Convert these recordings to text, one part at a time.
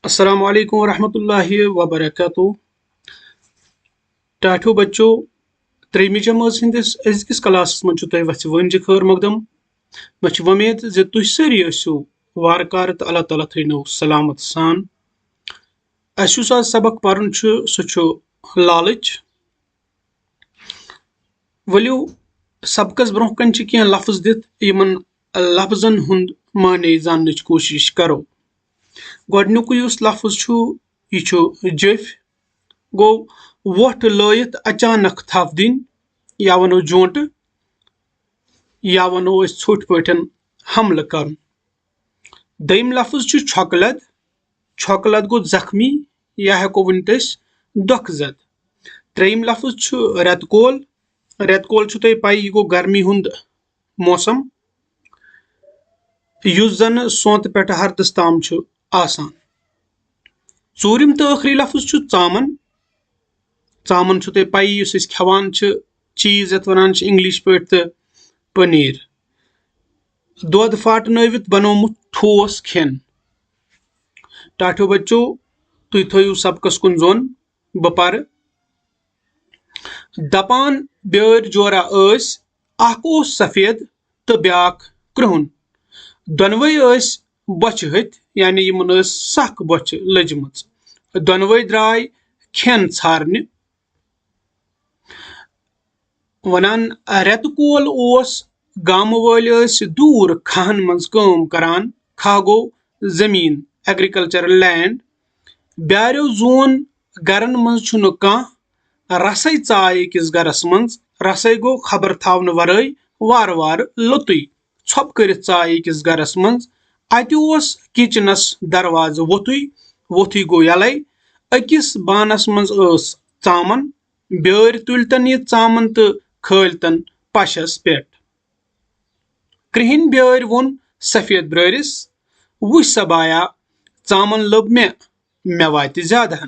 अस्सलाम वालेकुम रहमतुल्लाहि व बरकातुहू। टाठो बच्चों, त्रेमी जमात हंदिस अजकिस क्लासस मं वह वन खैर मकदम। मे उम्मीद जे तुम सारी आसो वारकार तो अल्लाह ताला थो सलामत सान। अस आज सबक पर्न सह लालच। वलियो सबकस ब्रोह कन कह लफ्ज दित यमन लफ्जन हुंद माने जानने कोशिश करो। गोडनुक युस लफ्ज यह जफ गो वोट लयत अचानक थप दिन या वनो जोंट या वनो छोट पटन हमल कर। दम लफ्ज छकलद। छकलद गो जख्मी या हेको वनित दुख जद। त्रेम लफ्ज रेतकोल। रेतकोल तुह पई यह गो गर्मी हुंद मौसम युस जन सोंत पे हरदस ताम आसान। चूरिम तो आखिरी लफ्ज चामन। चामन तुह पई खवान चीज ये वन इंग्लिश पे तो पनीर। दुध फाटनवित बनोमुत ठोस खेन। टाठो बच्चों, तुम थो सबकस कुन जोन बह पर। दपान बेर जोरा अख सफेद तो ब्याक क्रुहन। दोनवे बच हथ यानी यमन सख बच लजम। दोनवे द्राय खेन छारने। वनान रेतकोल गाम वाल दूर खहन मं काम करान। खह गो जमीन एग्रीकल्चरल लैंड। ब्यारो जोन गरन मं कह रसई चाय अकिस गरस मं। रसई गो खबर थावन वरई वार वार लुतुई छप कर चाय अकिस गरस मं। अत किचनस दरवाज वोथुई वोथुई गो यलै। अकिस बानस मं चामन। बेर तुलतन यह चामन तो खलतन पशस पे। कृहन बेर वोन सफेद ब्ररिस वुछ सा बाया चामन लोब मे वात ज्यादा।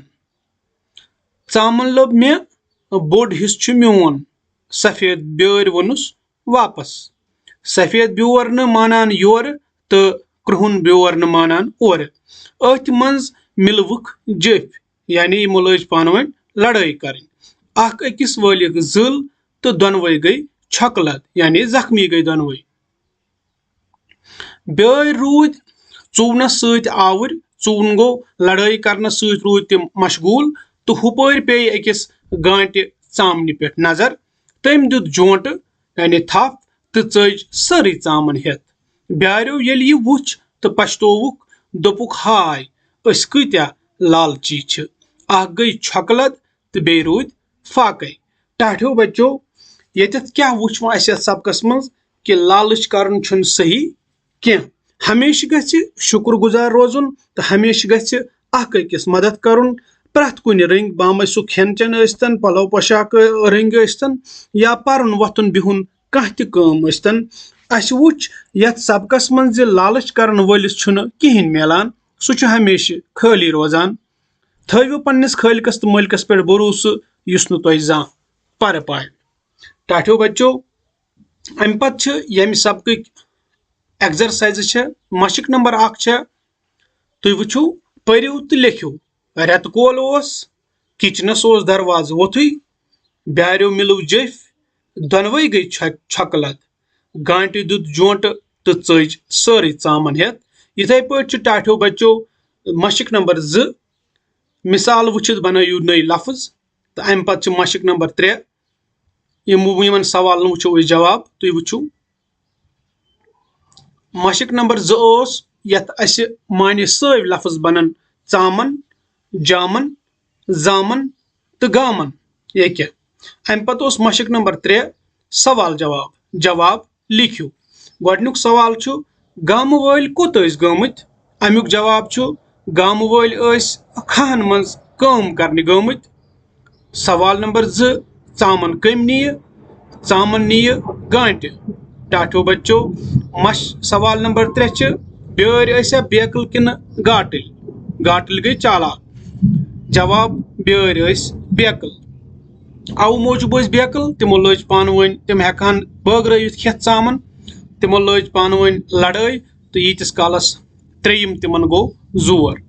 चामन लोब मे बोड़ हिस्स मोन। सफेद बेर वोनुस वापस। सफेद ब्योर न मानान योर तो क्रुहन ब्योर न मानान ओर। अथ मं मिलवुक जफ यानी यमो लज पान वन लड़ाई कर। अख अकिस वालिक जिल तो दोनवे गई छकलद यानी जख्मी गई दोनवे। बेर रूद चूवनस आवर। चूवन गो लड़ाई करनस रूद तिम मशगूल तो हुपर पे अकिस गांटि चामन पे नजर। तम दुत जोंट यानी थप तो चज सारी चामन हेत। ब्यारो येल यह वुछ तो पछतोवुक दोपुक हाय अस कत्या लालची छ। अख गई छकलद तो बे रूद फाके। टाठो बच्चों, यतत क्या वुछ अस सबकस मं कि लालच करन छुन सही कह। हमेशा गछ शुक्रगुजार रोजुन तो हमेशा गछ अख अकिस मदद करुन। प्रथ कुन रंग बाम सह खेन चेन अस्तन पलो पोशाक रंग अस्तन या परन वथुन बिहुन कह तम अस्तन। अस वुछ यथ सबकस मं लालच करन वलिस छुन कहें मिलान। सह हमेशा खाली रोजान। थवो पन्निस खालिकस तो मालिकस पे भरोस युस नु तुह जा पर पाए। टाठो बच्चों, अम पत यम सबक एक्सरसाइज मशक नंबर 1 तुम वुचो परू तो लेखो। रेतकोल किचनस दरवाज वोथुई ब्यारो मिलव जफ दोनवे गई छकलद गांटि दुत जोंट तो चज सारी चामन हेत। इथे पे टाठो बच्चों मशक नंबर 2 मिसाल वुचित बनयु नई लफ्ज। तो अम पत मशक नंबर 3 यमन सवाल वुचो जवाब तुम वुचो। मशक नंबर 2 यथ अस माने सव लफ्ज बनन चामन जामन जामन तो गामन यह। अम पत मशक नंबर 3 सवाल जवाब। जवाब लिखियो। गोडनुक सवाल गाम वाल कोत गमत। अमुक जवाब गाम वाल खहन मं काम करने गमत। सवाल नंबर 2 चामन कम नीय। चामन नीय गांटि। टाठो बच्चों, सवाल नंबर 3 बेर बेकल किन गाटल। गाटल गई चालाक। जवाब बेर बेकल। अव मूजूब बेकल तिमो लज पान वन तिम हेकान बगरवित खेत चामन। तिमो लज पान वन लड़ाई तो यीतिस कालस त्रेयम तिमन गो जोर।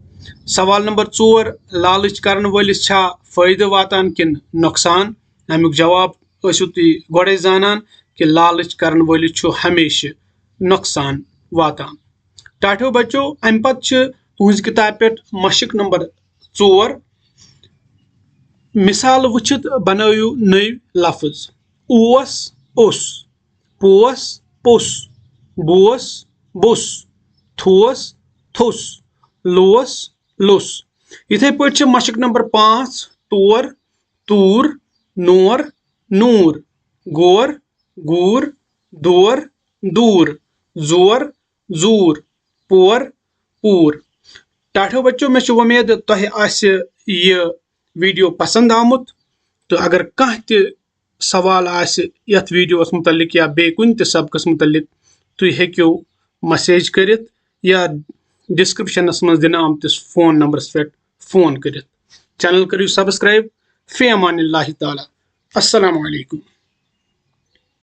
सवाल नंबर 4 लालच करन वलिस छा फायदे वातान किन नुकसान। अमुक जवाब ٲسِو तुई गोड़े जानन कि लालच करन वलिस छु हमेशा नुकसान वातान। टाठो बच्चों अम पत छ तुहंज किताब पे मशक नंबर 4 मिसाल वुचित बनैयु नई लफ्ज। ओस ओस, पोस पोस, बोस बोस, थोस थोस, लोस लोस। इथे पे मशक नंबर 5 तोर तूर, नोर नूर, गोर गूर, दोर दूर, जोर जूर, पोर पूर। टाठो बच्चों मे उम्मीद तुह यह वीडियो पसंद आमुत। तो अगर कह सवाल यथ वीडियोस मुतलिक या बे कुन सबकस मुतलिक तुम हेक्यो मैसेज करित या डिस्क्रिप्शनस मज दिन आमतिस फोन नंबरस पे फोन करित। चैनल करियो सब्सक्राइब। फी अमानिल्लाहि ताला। अस्सलामु अलैकुम।